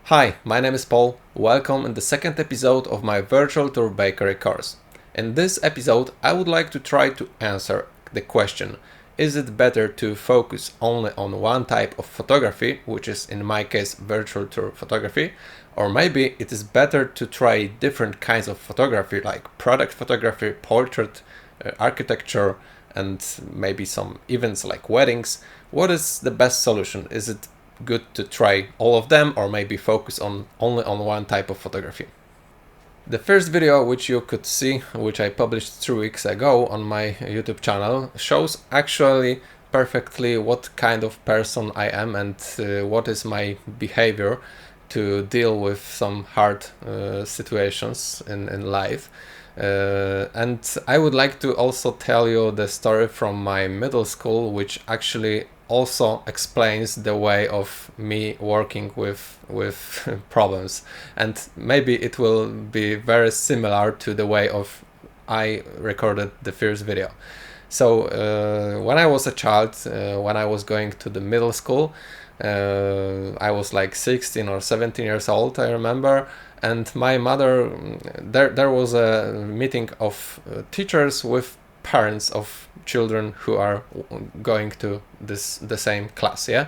Hi, my name is Paul. Welcome in the second episode of my virtual tour bakery course. In this episode, I would like to try to answer the question: is it better to focus only on one type of photography, which is in my case virtual tour photography, or maybe it is better to try different kinds of photography like product photography, portrait, architecture, and maybe some events like weddings? What is the best solution? Is it good to try all of them, or maybe focus on only on one type of photography? The first video which you could see, which I published 3 weeks ago on my YouTube channel, shows actually perfectly what kind of person I am and what is my behavior to deal with some hard situations in life. And I would like to also tell you the story from my middle school, which actually also explains the way of me working with problems, and maybe it will be very similar to the way of I recorded the first video. So when I was a child, when I was going to the middle school, I was like 16 or 17 years old, I remember, and my mother, there was a meeting of teachers with parents of children who are going to the same class. Yeah,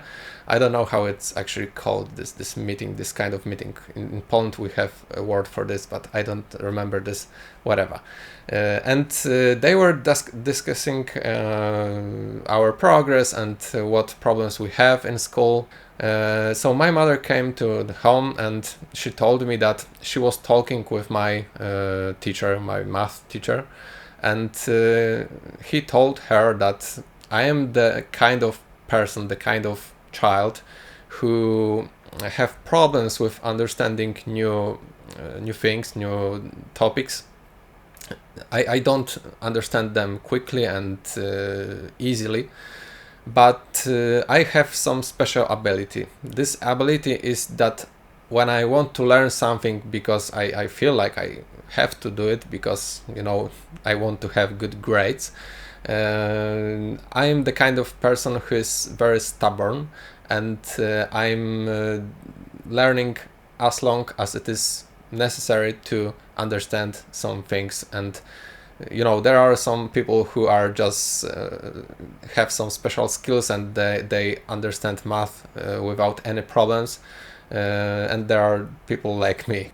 I don't know how it's actually called, this meeting, this kind of meeting. In Poland we have a word for this, but I don't remember this. Whatever. And they were discussing our progress and what problems we have in school. So my mother came to the home and she told me that she was talking with my teacher, my math teacher, and he told her that I am the kind of person, the kind of child who have problems with understanding new things, new topics. I don't understand them quickly and easily, but I have some special ability. This ability is that when I want to learn something because I feel like I have to do it because, you know, I want to have good grades, I am the kind of person who is very stubborn, and I'm learning as long as it is necessary to understand some things. And you know, there are some people who are just have some special skills and they understand math without any problems, and there are people like me.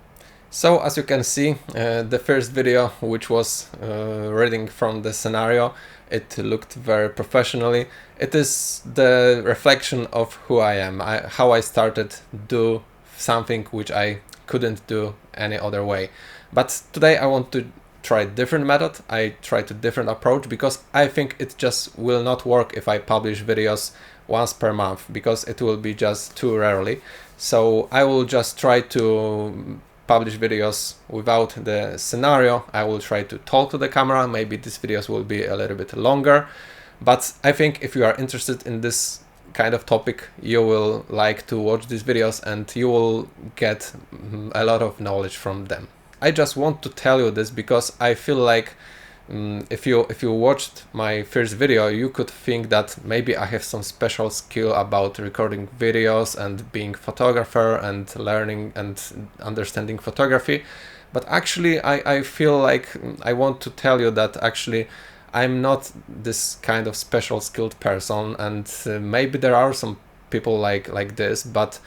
So as you can see, the first video, which was reading from the scenario, it looked very professionally. It is the reflection of who I am, how I started do something which I couldn't do any other way. But today I want to try different method. I tried a different approach because I think it just will not work if I publish videos once per month, because it will be just too rarely. So I will just try to publish videos without the scenario. I will try to talk to the camera. Maybe these videos will be a little bit longer, but I think if you are interested in this kind of topic, you will like to watch these videos and you will get a lot of knowledge from them. I just want to tell you this because I feel like if you watched my first video, you could think that maybe I have some special skill about recording videos and being photographer and learning and understanding photography. But actually I feel like I want to tell you that actually I'm not this kind of special skilled person, and maybe there are some people like this, but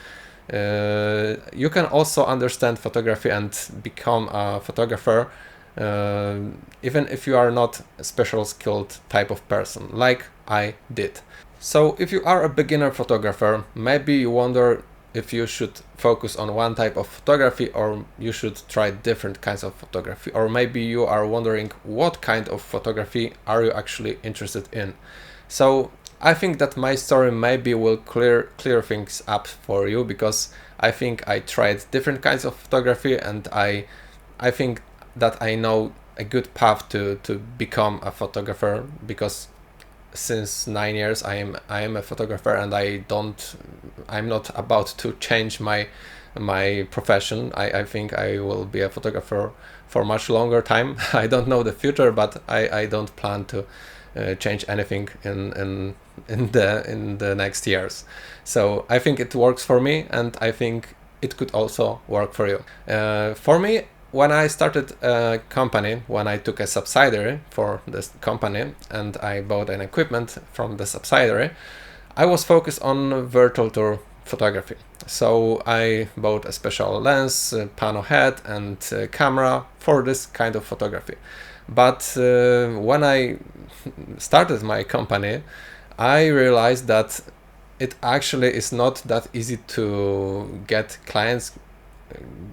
you can also understand photography and become a photographer even if you are not a special skilled type of person like I did. So if you are a beginner photographer, maybe you wonder if you should focus on one type of photography or you should try different kinds of photography, or maybe you are wondering what kind of photography are you actually interested in. So I think that my story maybe will clear things up for you, because I think I tried different kinds of photography and I think that I know a good path to become a photographer, because since 9 years I am a photographer and I'm not about to change my profession. I think I will be a photographer for much longer time. I don't know the future, but I don't plan to change anything in the next years. So I think it works for me, and I think it could also work for you. For me, when I started a company, when I took a subsidiary for this company and I bought an equipment from the subsidiary, I was focused on virtual tour photography. So I bought a special lens, pano head and camera for this kind of photography. But when I started my company, I realized that it actually is not that easy to get clients,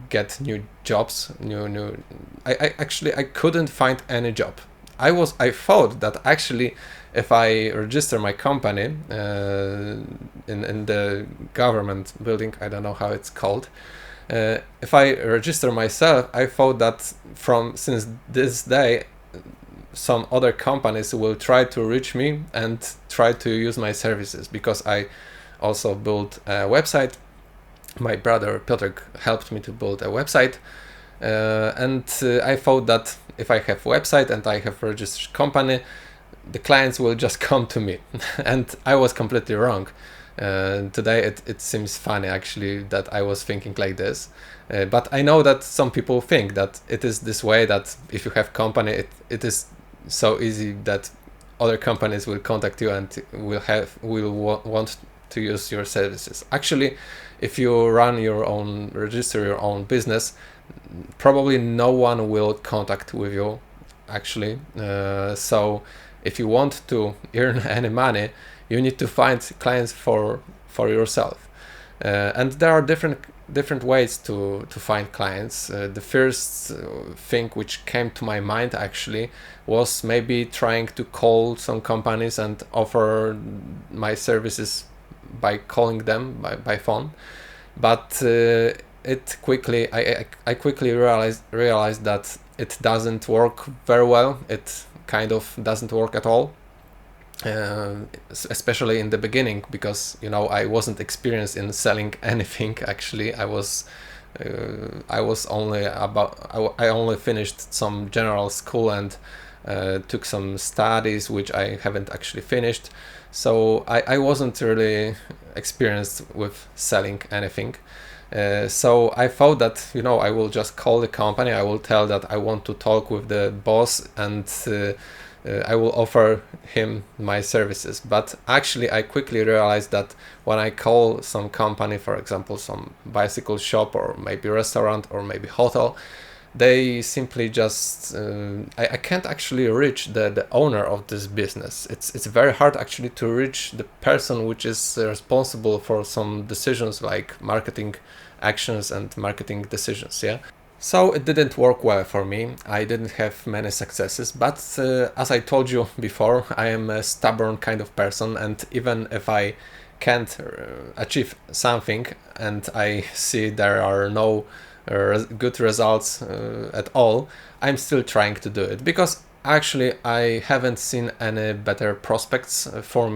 get new jobs, I couldn't find any job. I thought that actually if I register my company in the government building, I don't know how it's called, if I register myself, I thought that since this day some other companies will try to reach me and try to use my services, because I also built a website. My brother Piotr helped me to build a website, and I thought that if I have website and I have registered company, the clients will just come to me. And I was completely wrong. Today it seems funny actually that I was thinking like this, but I know that some people think that it is this way, that if you have company, it is so easy that other companies will contact you and want to use your services. Actually, if you register your own business, probably no one will contact with you actually. So if you want to earn any money, you need to find clients for yourself, and there are different ways to find clients. The first thing which came to my mind actually was maybe trying to call some companies and offer my services by calling them by phone, but I quickly realized that it doesn't work very well. It kind of doesn't work at all, especially in the beginning, because I wasn't experienced in selling anything. Actually, I only finished some general school and took some studies which I haven't actually finished, so I wasn't really experienced with selling anything. So I thought that I will just call the company, I will tell that I want to talk with the boss, and I will offer him my services. But actually I quickly realized that when I call some company, for example some bicycle shop or maybe restaurant or maybe hotel, they simply just I can't actually reach the owner of this business. It's very hard actually to reach the person which is responsible for some decisions like marketing actions and marketing decisions. Yeah, so it didn't work well for me. I didn't have many successes, but as I told you before, I am a stubborn kind of person, and even if I can't achieve something and I see there are no good results at all, I'm still trying to do it, because actually I haven't seen any better prospects for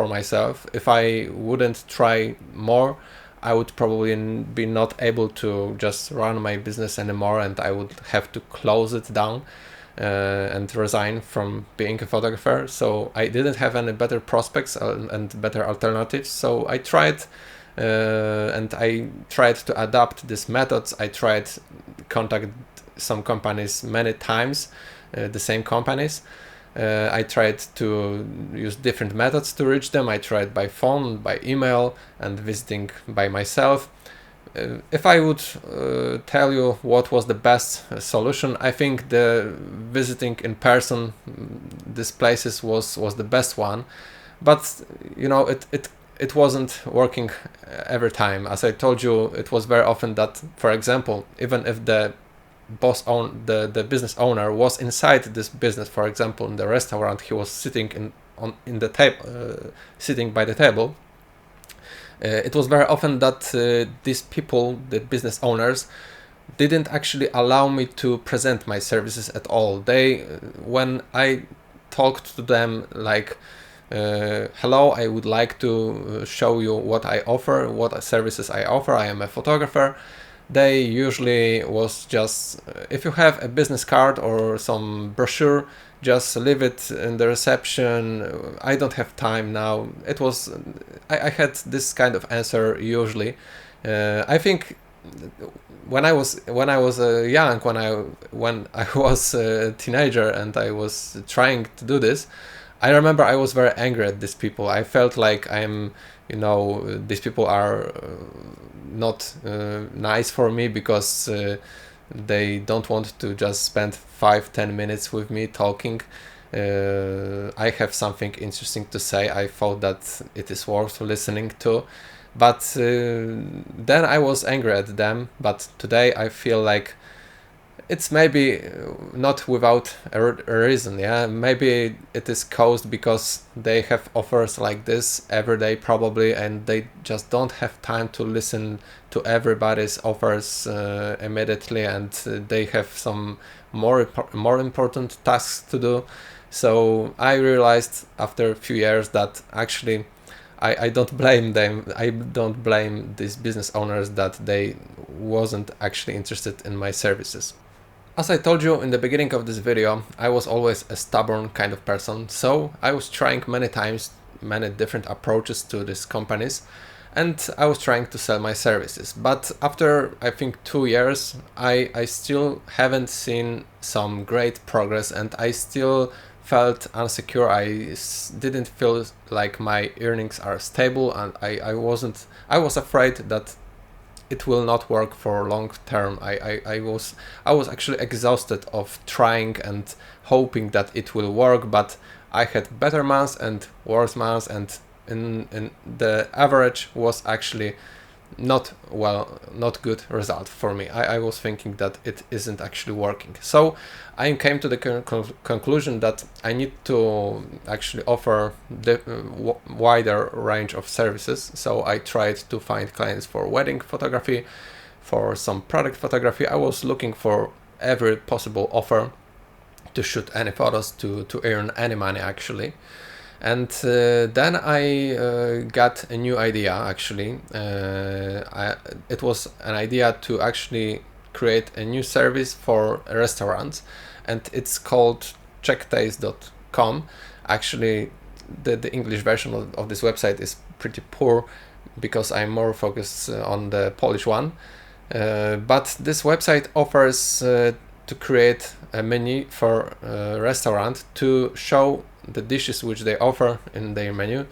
myself. If I wouldn't try more, I would probably be not able to just run my business anymore, and I would have to close it down and resign from being a photographer. So I didn't have any better prospects and better alternatives, so I tried and I tried to adapt these methods. I tried contact some companies many times, the same companies. I tried to use different methods to reach them. I tried by phone, by email, and visiting by myself. If I would tell you what was the best solution, I think the visiting in person these places was the best one. But it wasn't working every time. As I told you, it was very often that, for example, even if the the business owner was inside this business, for example in the restaurant, he was sitting in the table, sitting by the table, it was very often that these people, the business owners, didn't actually allow me to present my services at all. When I talked to them like, hello, I would like to show you what I offer, what services I offer, I am a photographer, they usually was just, if you have a business card or some brochure, just leave it in the reception, I don't have time now. I had this kind of answer usually. I think when I was young, when I was a teenager and I was trying to do this, I remember I was very angry at these people. I felt like these people are not nice for me because they don't want to just spend 5-10 minutes with me talking. I have something interesting to say. I thought that it is worth listening to. But then I was angry at them. But today I feel like it's maybe not without a reason. Yeah, maybe it is caused because they have offers like this every day probably, and they just don't have time to listen to everybody's offers immediately, and they have some more important tasks to do. So I realized after a few years that actually I don't blame them. I don't blame these business owners that they wasn't actually interested in my services. As I told you in the beginning of this video, I was always a stubborn kind of person, so I was trying many times, many different approaches to these companies, and I was trying to sell my services. But after, I think, 2 years, I still haven't seen some great progress, and I still felt insecure. I didn't feel like my earnings are stable, and I was afraid that it will not work for long term. I was actually exhausted of trying and hoping that it will work, but I had better months and worse months, and in the average was actually not good result for me. I was thinking that it isn't actually working. So I came to the conclusion that I need to actually offer the wider range of services. So I tried to find clients for wedding photography, for some product photography. I was looking for every possible offer to shoot any photos, to earn any money actually. And then I got a new idea actually. It was an idea to actually create a new service for restaurants, and it's called checktaste.com. Actually, the English version of this website is pretty poor because I'm more focused on the Polish one. But this website offers to create a menu for a restaurant to show the dishes which they offer in their menu,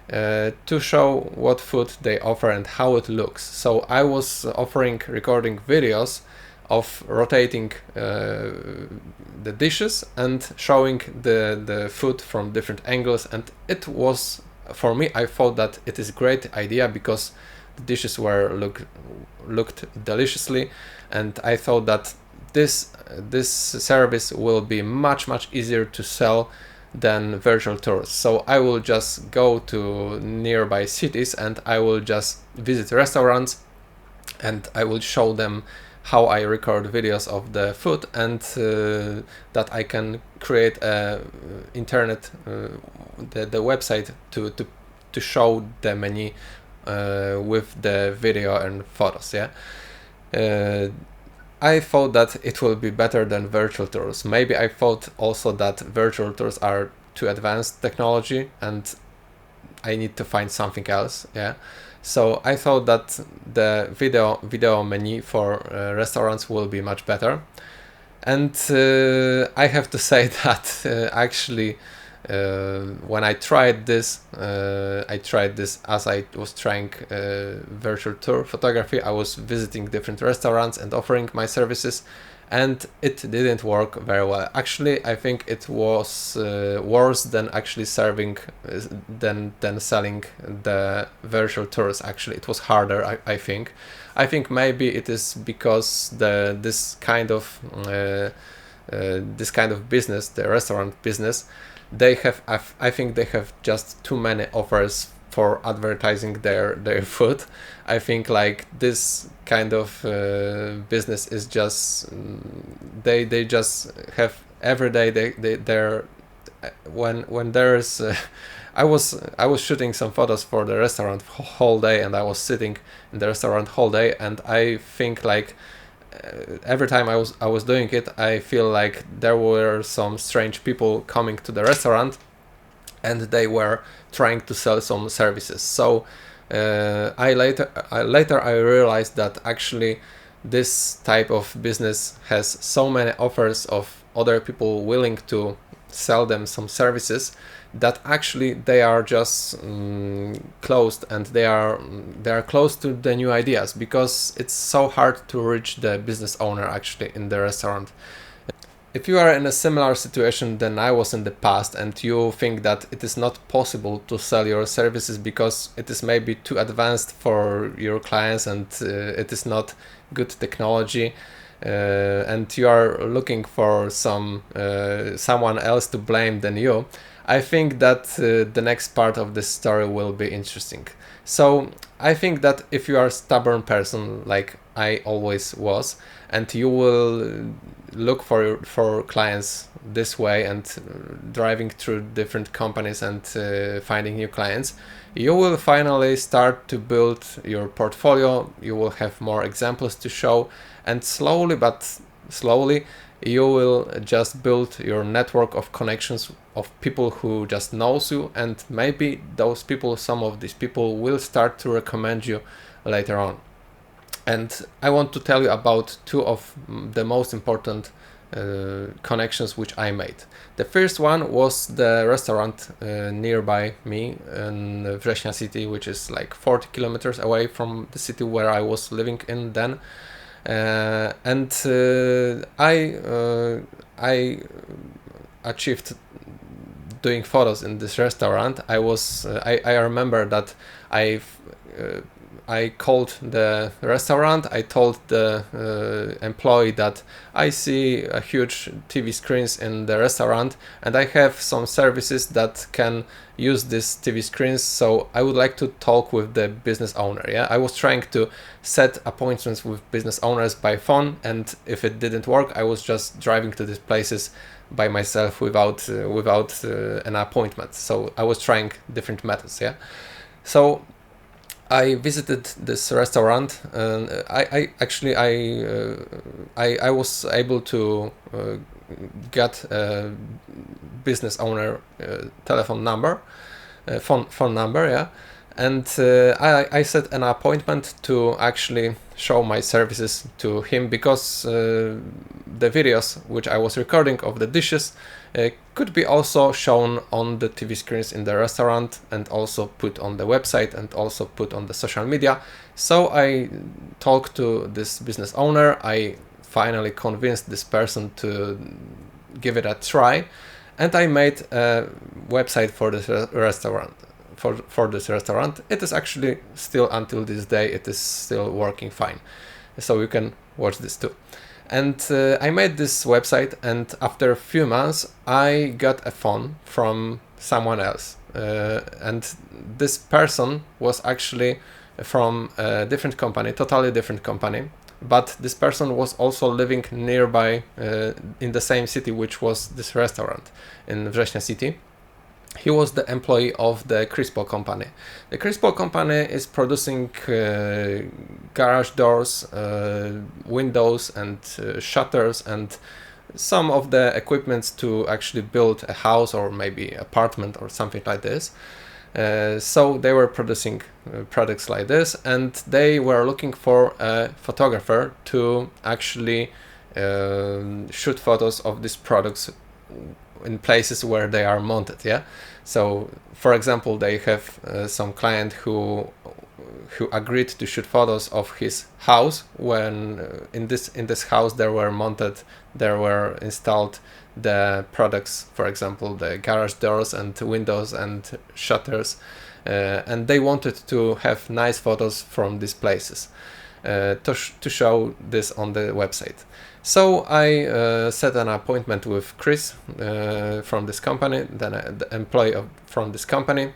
to show what food they offer and how it looks. So I was recording videos of rotating the dishes and showing the food from different angles, and it was, for me, I thought that it is a great idea because the dishes looked deliciously, and I thought that this service will be much easier to sell than virtual tours. So I will just go to nearby cities and I will just visit restaurants and I will show them how I record videos of the food, and that I can create a internet the website to show the menu with the video and photos. I thought that it will be better than virtual tours. Maybe I thought also that virtual tours are too advanced technology and I need to find something else. So I thought that the video menu for restaurants will be much better. And I have to say that actually when I tried this as I was trying virtual tour photography. I was visiting different restaurants and offering my services, and it didn't work very well. Actually, I think it was worse than actually serving than selling the virtual tours. Actually, it was harder. I think maybe it is because this kind of business, the restaurant business, I think they have just too many offers for advertising their food. I think like this kind of business is just they just have every day they're when there's I was shooting some photos for the restaurant whole day, and I was sitting in the restaurant whole day, and I think like every time I was doing it, I feel like there were some strange people coming to the restaurant and they were trying to sell some services. So Later I realized that actually this type of business has so many offers of other people willing to sell them some services that actually they are just closed, and they are close to the new ideas, because it's so hard to reach the business owner actually in the restaurant. If you are in a similar situation than I was in the past, and you think that it is not possible to sell your services because it is maybe too advanced for your clients, and it is not good technology, and you are looking for someone else to blame than you, I think that the next part of this story will be interesting. So I think that if you are a stubborn person like I always was, and you will look for clients this way, and driving through different companies and finding new clients, you will finally start to build your portfolio. You will have more examples to show, and slowly but slowly you will just build your network of connections of people who just knows you, and maybe some of these people will start to recommend you later on. And I want to tell you about two of the most important connections which I made. The first one was the restaurant nearby me in Września city, which is like 40 kilometers away from the city where I was living in then. I achieved doing photos in this restaurant. I remember that I called the restaurant. I told the employee that I see a huge TV screens in the restaurant, and I have some services that can use these TV screens, so I would like to talk with the business owner. Yeah, I was trying to set appointments with business owners by phone, and if it didn't work, I was just driving to these places by myself without an appointment. So I was trying different methods. Yeah, so I visited this restaurant, and I was able to get a business owner telephone number, phone number, yeah, and I set an appointment to actually show my services to him, because the videos which I was recording of the dishes could be also shown on the TV screens in the restaurant, and also put on the website, and also put on the social media. So I talked to this business owner. I finally convinced this person to give it a try, and I made a website for this restaurant. For this restaurant, it is actually still, until this day, it is still working fine. So you can watch this too. And I made this website, and after a few months I got a phone from someone else, and this person was actually from a different company, totally different company, but this person was also living nearby in the same city which was this restaurant in Września city. He was the employee of the Krispol company. The Krispol company is producing garage doors, windows, and shutters, and some of the equipments to actually build a house or maybe apartment or something like this. So they were producing products like this, and they were looking for a photographer to actually shoot photos of these products in places where they are mounted. Yeah, so for example, they have some client who agreed to shoot photos of his house when in this house there were installed the products, for example the garage doors and windows and shutters, and they wanted to have nice photos from these places to show this on the website. So I set an appointment with Chris from this company, the employee from this company.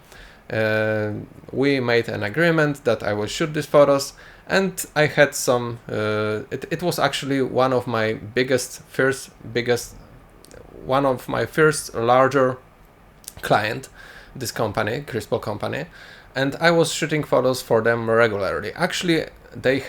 We made an agreement that I will shoot these photos, and I had some. It was actually one of my first larger client, this company, Krispol company, and I was shooting photos for them regularly. Actually, they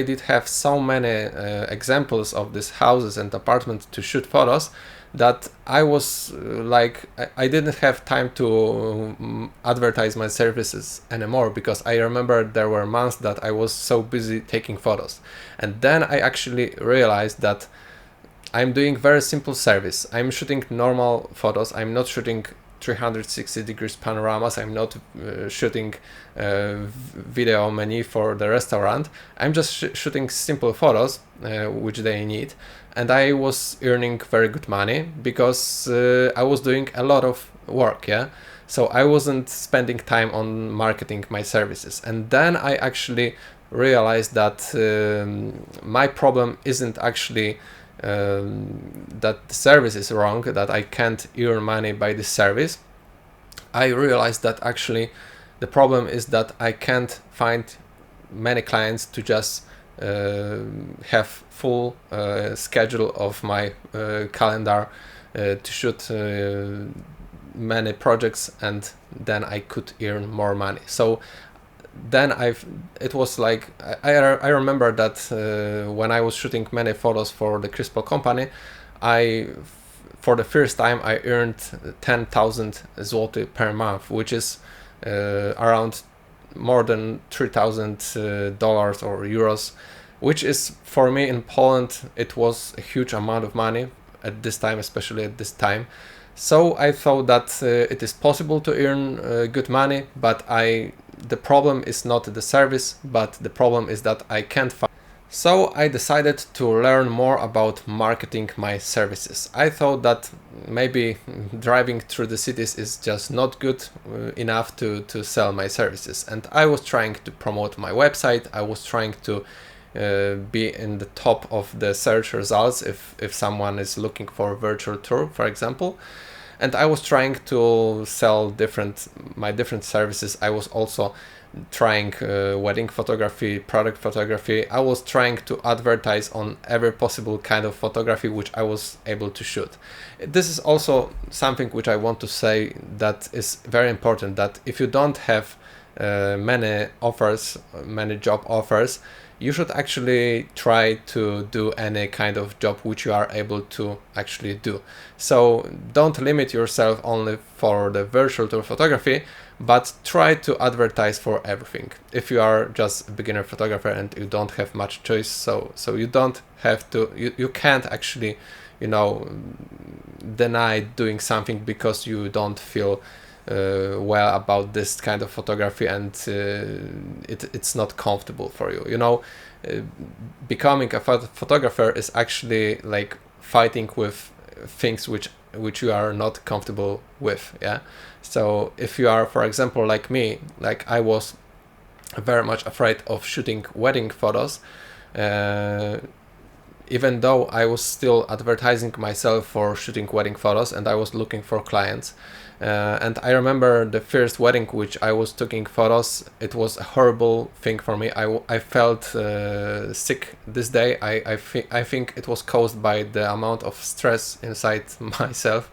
did have so many examples of these houses and apartments to shoot photos that I was like I didn't have time to advertise my services anymore, because I remember there were months that I was so busy taking photos. And then I actually realized that I'm doing very simple service. I'm shooting normal photos. I'm not shooting 360 degrees panoramas. I'm not shooting video menu for the restaurant. I'm just shooting simple photos which they need, and I was earning very good money because I was doing a lot of work. Yeah, so I wasn't spending time on marketing my services. And then I actually realized that my problem isn't actually that the service is wrong, that I can't earn money by this service. I realized that actually the problem is that I can't find many clients to just have full schedule of my calendar to shoot many projects, and then I could earn more money. So then it was like I remember that when I was shooting many photos for the Krispol company, for the first time I earned 10,000 zloty per month, which is around more than $3,000 or euros, which is, for me in Poland, it was a huge amount of money at this time, especially at this time. So I thought that it is possible to earn good money, but the problem is not the service, but the problem is that I can't find. So I decided to learn more about marketing my services. I thought that maybe driving through the cities is just not good enough to sell my services. And I was trying to promote my website. I was trying to be in the top of the search results if someone is looking for a virtual tour, for example. And I was trying to sell my different services. I was also trying wedding photography, product photography. I was trying to advertise on every possible kind of photography which I was able to shoot. This is also something which I want to say that is very important, that if you don't have many job offers, you should actually try to do any kind of job which you are able to actually do. So don't limit yourself only for the virtual tour photography, but try to advertise for everything. If you are just a beginner photographer and you don't have much choice, so you don't have to, you can't actually, deny doing something because you don't feel well about this kind of photography, and it's not comfortable for you. Becoming a photographer is actually like fighting with things which you are not comfortable with. Yeah. So if you are, for example, like me, like I was very much afraid of shooting wedding photos, even though I was still advertising myself for shooting wedding photos and I was looking for clients. And I remember the first wedding which I was taking photos, it was a horrible thing for me. I felt sick this day. I think it was caused by the amount of stress inside myself.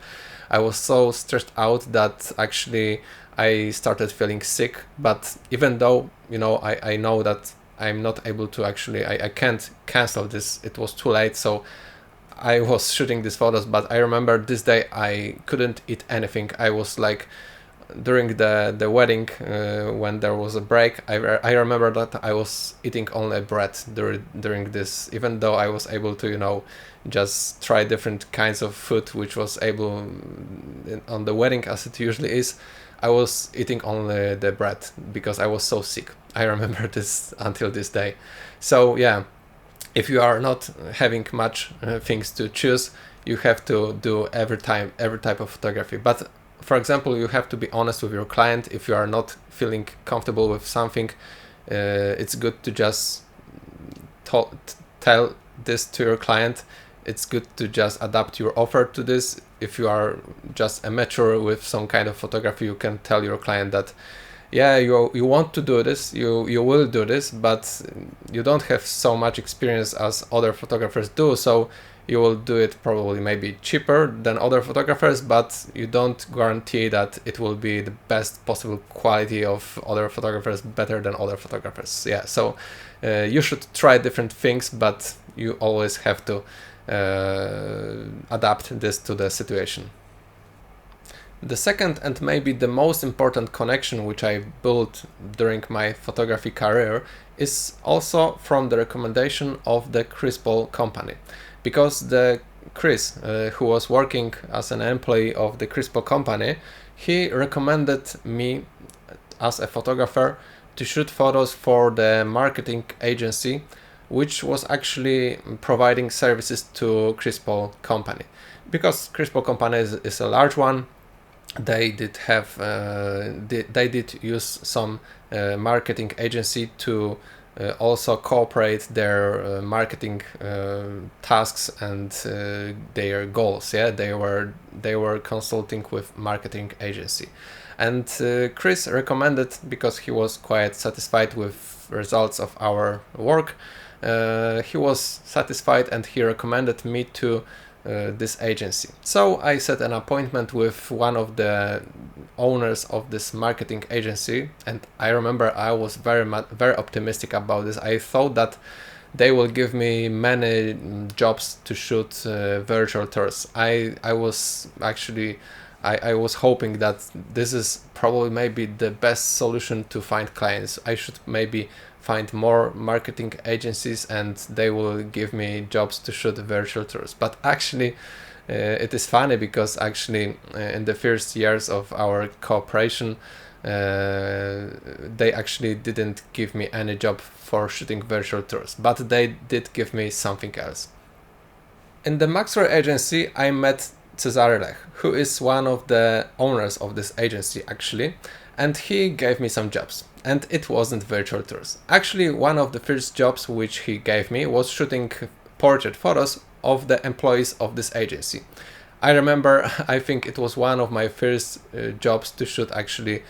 I was so stressed out that actually I started feeling sick. But even though, I know that I'm not able to actually, I can't cancel this. It was too late. So I was shooting these photos, but I remember this day I couldn't eat anything. I was like, during the wedding, when there was a break, I remember that I was eating only bread during this, even though I was able to, just try different kinds of food, which was able on the wedding as it usually is. I was eating only the bread because I was so sick. I remember this until this day. So yeah. If you are not having much things to choose, you have to do every type of photography. But for example, you have to be honest with your client. If you are not feeling comfortable with something, it's good to just tell this to your client. It's good to just adapt your offer to this. If you are just amateur with some kind of photography, you can tell your client that you want to do this, you will do this, but you don't have so much experience as other photographers do, so you will do it probably maybe cheaper than other photographers, but you don't guarantee that it will be the best possible quality of other photographers, better than other photographers. Yeah, so you should try different things, but you always have to adapt this to the situation. The second and maybe the most important connection which I built during my photography career is also from the recommendation of the Krispol company, because the Chris, who was working as an employee of the Krispol company, he recommended me as a photographer to shoot photos for the marketing agency, which was actually providing services to Krispol company. Because Krispol company is a large one, they did have they did use some marketing agency to also cooperate their marketing tasks and their goals. Yeah, they were consulting with marketing agency, and Chris recommended, because he was quite satisfied with results of our work. He was satisfied and he recommended me to this agency. So I set an appointment with one of the owners of this marketing agency, and I remember I was very optimistic about this. I thought that they will give me many jobs to shoot virtual tours. I was actually I was hoping that this is probably maybe the best solution to find clients. I should maybe find more marketing agencies and they will give me jobs to shoot virtual tours. But actually it is funny, because actually in the first years of our cooperation they actually didn't give me any job for shooting virtual tours, but they did give me something else. In the MaxRoy agency I met Cezary Lech, who is one of the owners of this agency actually, and he gave me some jobs. And it wasn't virtual tours. Actually, one of the first jobs which he gave me was shooting portrait photos of the employees of this agency. I remember, I think it was one of my first jobs to shoot actually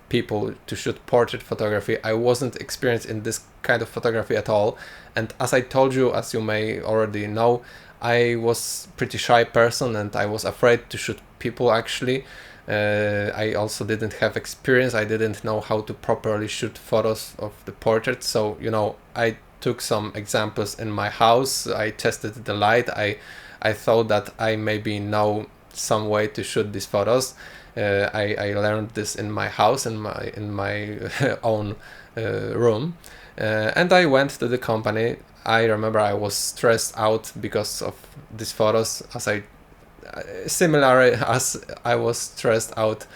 people, to shoot portrait photography. I wasn't experienced in this kind of photography at all. And as I told you, as you may already know, I was pretty shy person and I was afraid to shoot people actually. I also didn't have experience. I didn't know how to properly shoot photos of the portrait. So, you know, I took some examples in my house. I tested the light. I thought that I maybe know some way to shoot these photos. I learned this in my house, in my own room. And I went to the company. I remember I was stressed out because of these photos, similar as I was stressed out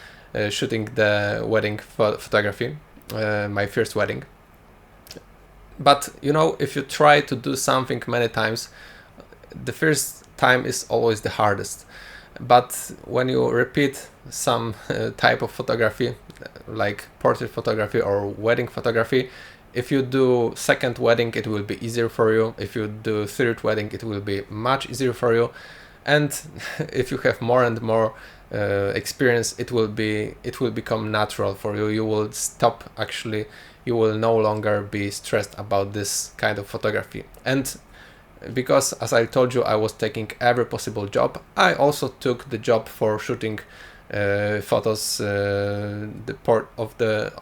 shooting the wedding photography, my first wedding. But you know, if you try to do something many times, the first time is always the hardest. But when you repeat some type of photography, like portrait photography or wedding photography, if you do second wedding, it will be easier for you. If you do third wedding, it will be much easier for you. And if you have more and more experience, it will become natural for you. You will stop, actually, you will no longer be stressed about this kind of photography. And because, as I told you, I was taking every possible job, I also took the job for shooting photos, of the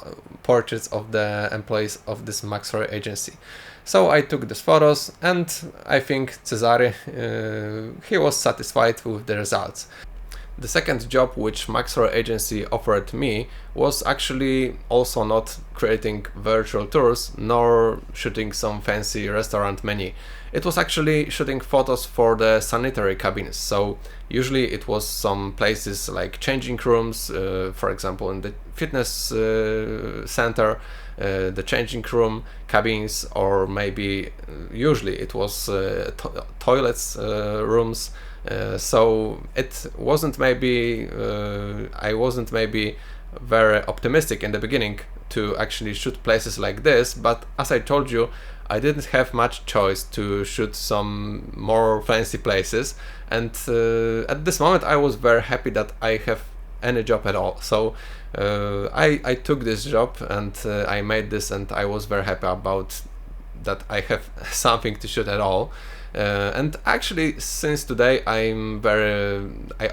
portraits of the employees of this MaxRoy agency. So I took these photos, and I think Cezary, he was satisfied with the results. The second job which MaxRoy agency offered me was actually also not creating virtual tours nor shooting some fancy restaurant menu. It was actually shooting photos for the sanitary cabins. So usually it was some places like changing rooms, for example in the fitness center, the changing room cabins, or maybe usually it was toilets rooms. So it wasn't maybe I wasn't maybe very optimistic in the beginning to actually shoot places like this, but as I told you, I didn't have much choice to shoot some more fancy places, and at this moment I was very happy that I have any job at all. So I took this job and I made this, and I was very happy about that I have something to shoot at all. And actually, since today, I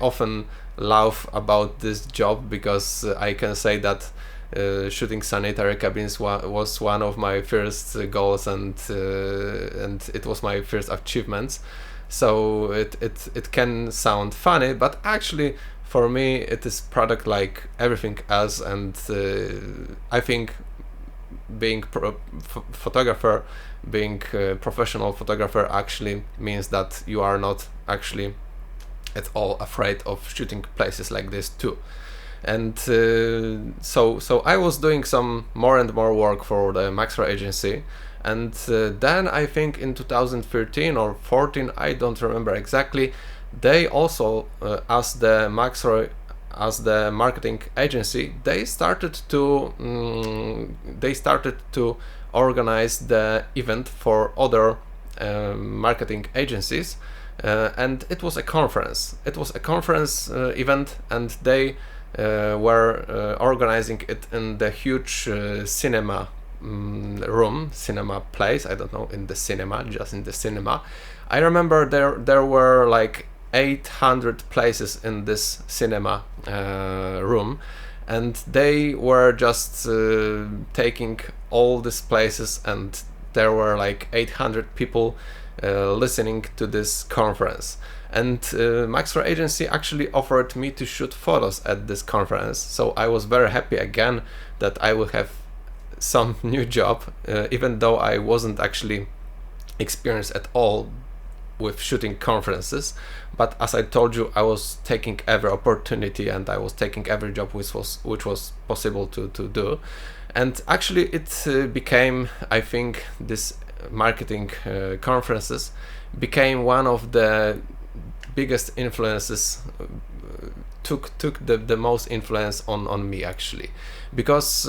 often laugh about this job, because I can say that shooting sanitary cabins was one of my first goals, and it was my first achievements. So it can sound funny, but actually for me it is product like everything else. And I think being photographer, being a professional photographer actually means that you are not actually at all afraid of shooting places like this too. And so I was doing some more and more work for the MaxRoy agency, and then I think in 2013 or 14, I don't remember exactly, they also as the MaxRoy, as the marketing agency, they started to organize the event for other marketing agencies, and it was a conference. It was a conference event, and they were organizing it in the huge cinema cinema place. I don't know, in the cinema, just in the cinema. I remember there were like 800 places in this cinema room, and they were just taking all these places, and there were like 800 people listening to this conference. And MaxRoy agency actually offered me to shoot photos at this conference, so I was very happy again that I will have some new job, even though I wasn't actually experienced at all with shooting conferences. But as I told you, I was taking every opportunity, and I was taking every job which was possible to do. And actually it became, I think, this marketing conferences became one of the biggest influences, took the most influence on me actually, because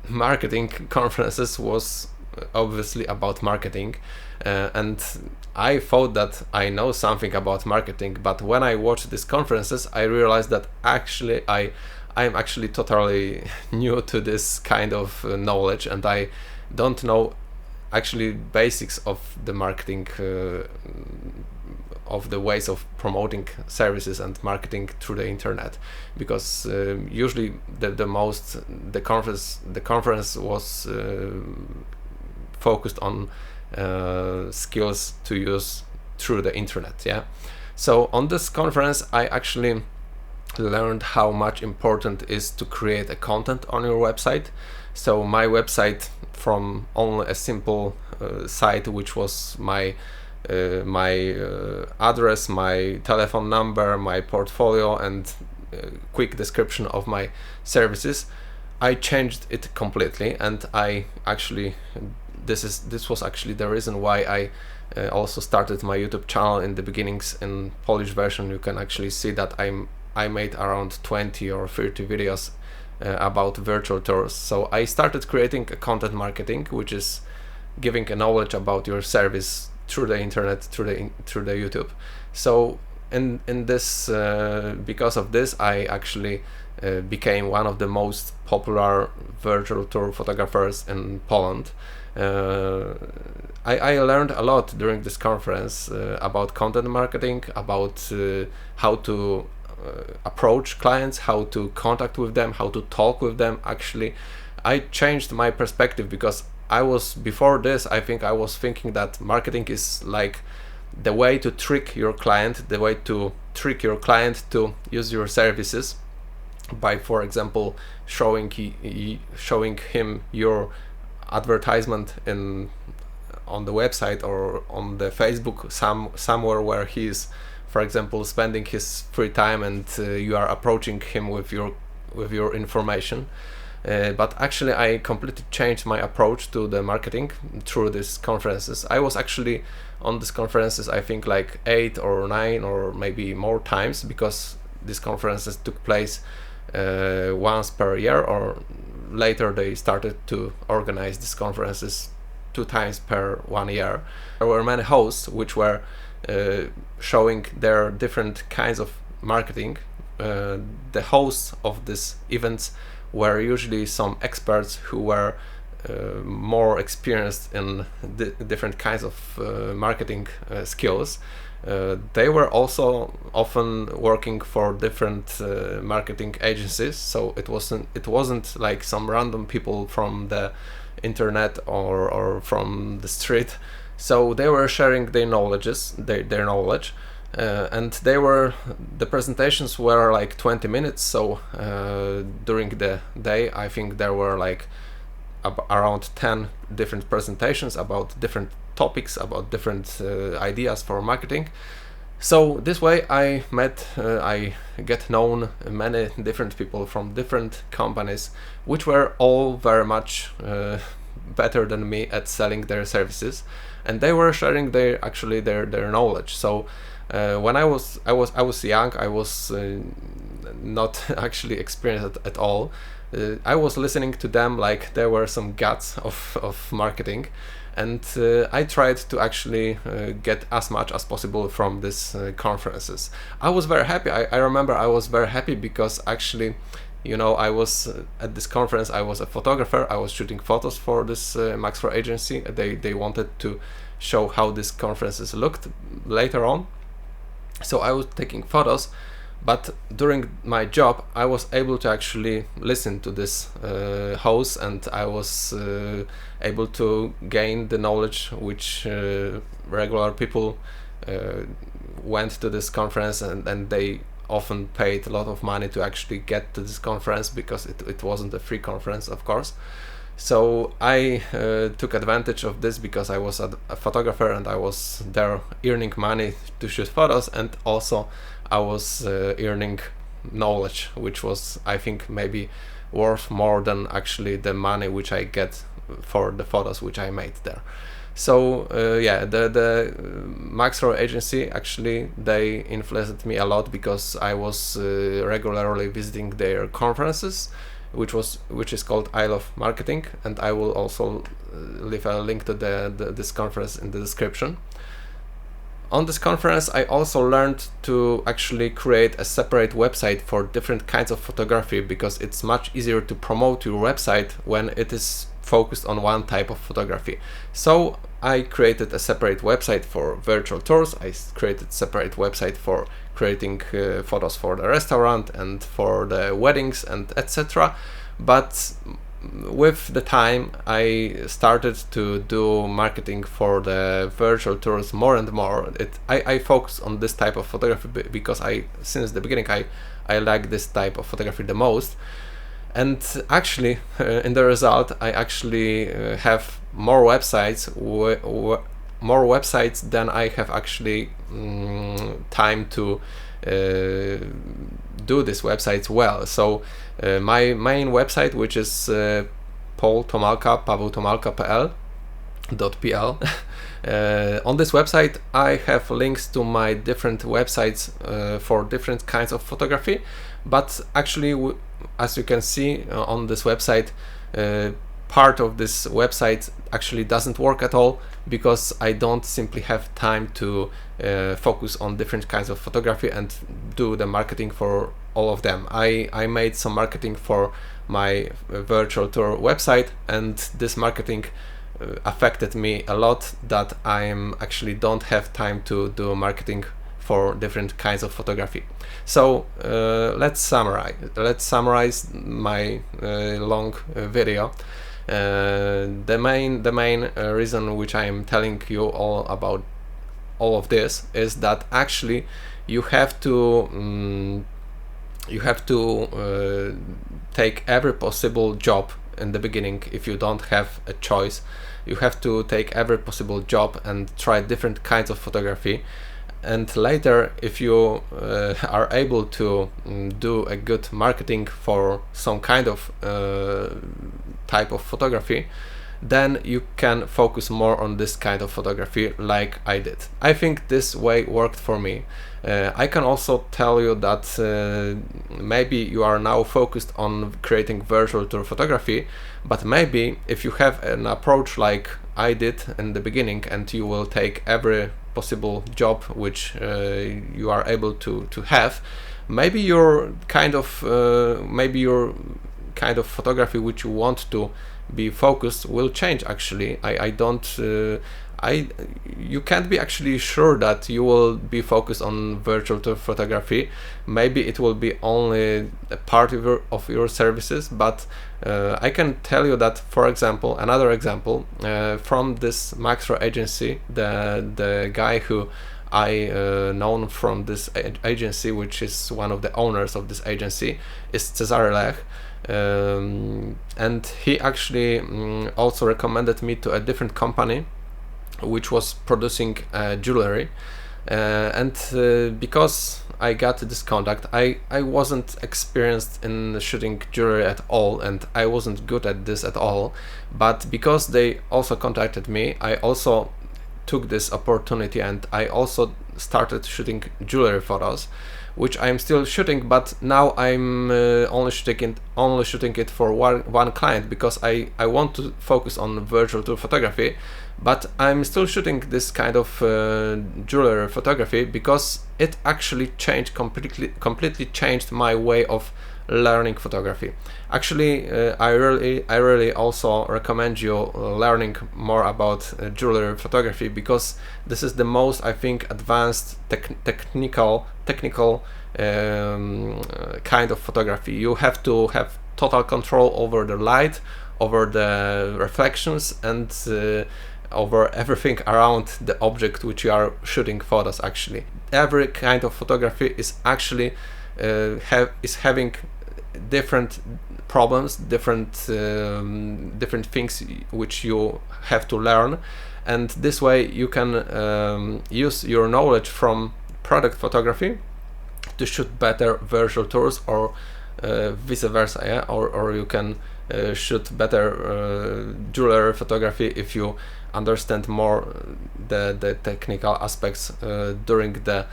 marketing conferences was obviously about marketing, and I thought that I know something about marketing, but when I watched these conferences I realized that actually I'm actually totally new to this kind of knowledge, and I don't know actually basics of the marketing, of the ways of promoting services and marketing through the internet, because usually the conference was focused on skills to use through the internet. Yeah, so on this conference I actually learned how much important is to create a content on your website. So my website, from only a simple site which was my address, my telephone number, my portfolio, and quick description of my services, I changed it completely. And I actually, this was actually the reason why I also started my YouTube channel in the beginnings. In Polish version you can actually see that I made around 20 or 30 videos about virtual tours. So I started creating a content marketing, which is giving a knowledge about your service through the internet, through the YouTube. So in this because of this, I actually became one of the most popular virtual tour photographers in Poland. I learned a lot during this conference about content marketing, about how to approach clients, how to contact with them, how to talk with them. Actually, I changed my perspective, because before this, I think I was thinking that marketing is like the way to trick your client, to use your services by, for example, showing him your advertisement on the website or on the Facebook, somewhere where he is, for example, spending his free time, and you are approaching him with your information. But actually I completely changed my approach to the marketing through these conferences. I was actually on these conferences, I think, like 8 or 9 or maybe more times, because these conferences took place once per year, or later they started to organize these conferences 2 times per 1 year. There were many hosts which were showing their different kinds of marketing. The hosts of these events were usually some experts who were more experienced in different kinds of marketing skills. They were also often working for different marketing agencies, so it wasn't like some random people from the internet or from the street. So they were sharing their their knowledge, and the presentations were like 20 minutes. So during the day, I think there were like around 10 different presentations about different topics, about different ideas for marketing. So this way I get known many different people from different companies, which were all very much better than me at selling their services, and they were sharing their knowledge. So when I was young, I was not actually experienced at all. I was listening to them like there were some guts of marketing, and I tried to actually get as much as possible from these conferences. I was very happy. I remember I was very happy because actually, you know, I was at this conference, I was a photographer, I was shooting photos for this MaxRoy agency. They wanted to show how these conferences looked later on. So I was taking photos, but during my job I was able to actually listen to this host, and I was able to gain the knowledge which regular people went to this conference, and they often paid a lot of money to actually get to this conference, because it wasn't a free conference, of course. So I took advantage of this because I was a photographer and I was there earning money to shoot photos, and also I was earning knowledge, which was, I think, maybe worth more than actually the money which I get for the photos which I made there. So yeah, the MaxRoy agency, actually they influenced me a lot because I was regularly visiting their conferences, which is called I Love Marketing, and I will also leave a link to this conference in the description. On this conference I also learned to actually create a separate website for different kinds of photography, because it's much easier to promote your website when it is focused on one type of photography. So I created a separate website for virtual tours, I created a separate website for creating photos for the restaurant and for the weddings and etc. But with the time I started to do marketing for the virtual tours more and more. I focus on this type of photography because since the beginning I like this type of photography the most. And actually in the result I actually have more websites than I have actually time to do these websites well. So my main website, which is pawełtomalka.pl. On this website I have links to my different websites for different kinds of photography, but actually as you can see on this website, part of this website actually doesn't work at all, because I don't simply have time to focus on different kinds of photography and do the marketing for all of them. I made some marketing for my virtual tour website, and this marketing affected me a lot, that I actually don't have time to do marketing for different kinds of photography. So let's summarize my long video. The main reason which I am telling you all about all of this is that actually you have to take every possible job in the beginning. If you don't have a choice, you have to take every possible job and try different kinds of photography. And later, if you are able to do a good marketing for some kind of type of photography, then you can focus more on this kind of photography like I did. I think this way worked for me. I can also tell you that maybe you are now focused on creating virtual tour photography, but maybe if you have an approach like I did in the beginning, and you will take every possible job which you are able to have, maybe your kind of photography which you want to be focused will change. Actually, I don't you can't be actually sure that you will be focused on virtual tour photography. Maybe it will be only a part of your services, but I can tell you that, for example, another example from this MaxRoy agency, the guy who I known from this agency, which is one of the owners of this agency, is Cezary Lech. And he actually also recommended me to a different company which was producing jewelry, and because I got this contact, I wasn't experienced in shooting jewelry at all, and I wasn't good at this at all, but because they also contacted me, I also took this opportunity and I also started shooting jewelry photos, which I'm still shooting, but now I'm only shooting it for one client, because I want to focus on virtual tour photography, but I'm still shooting this kind of jewelry photography because it actually completely changed my way of learning photography. Actually, I really also recommend you learning more about jewelry photography, because this is the most, I think, advanced technical kind of photography. You have to have total control over the light, over the reflections, and over everything around the object which you are shooting photos. Actually, every kind of photography is actually having different problems, different things which you have to learn, and this way you can use your knowledge from product photography to shoot better virtual tours, or vice versa, yeah? Or you can shoot better jewelry photography if you understand more the technical aspects during the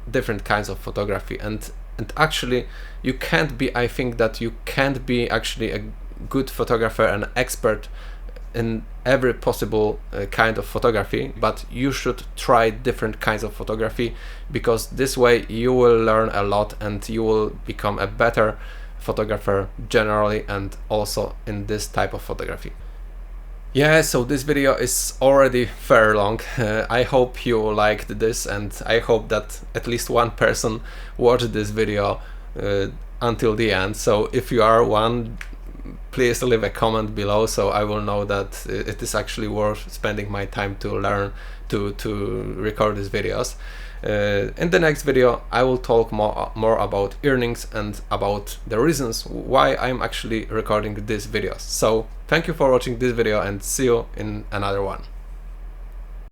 different kinds of photography. And actually you can't be, I think that you can't be actually a good photographer and expert in every possible kind of photography, but you should try different kinds of photography, because this way you will learn a lot and you will become a better photographer generally, and also in this type of photography. Yeah, so this video is already very long. I hope you liked this, and I hope that at least one person watched this video until the end. So if you are one, please leave a comment below, so I will know that it is actually worth spending my time to learn to record these videos. In the next video I will talk more about earnings and about the reasons why I'm actually recording these videos. So thank you for watching this video, and see you in another one.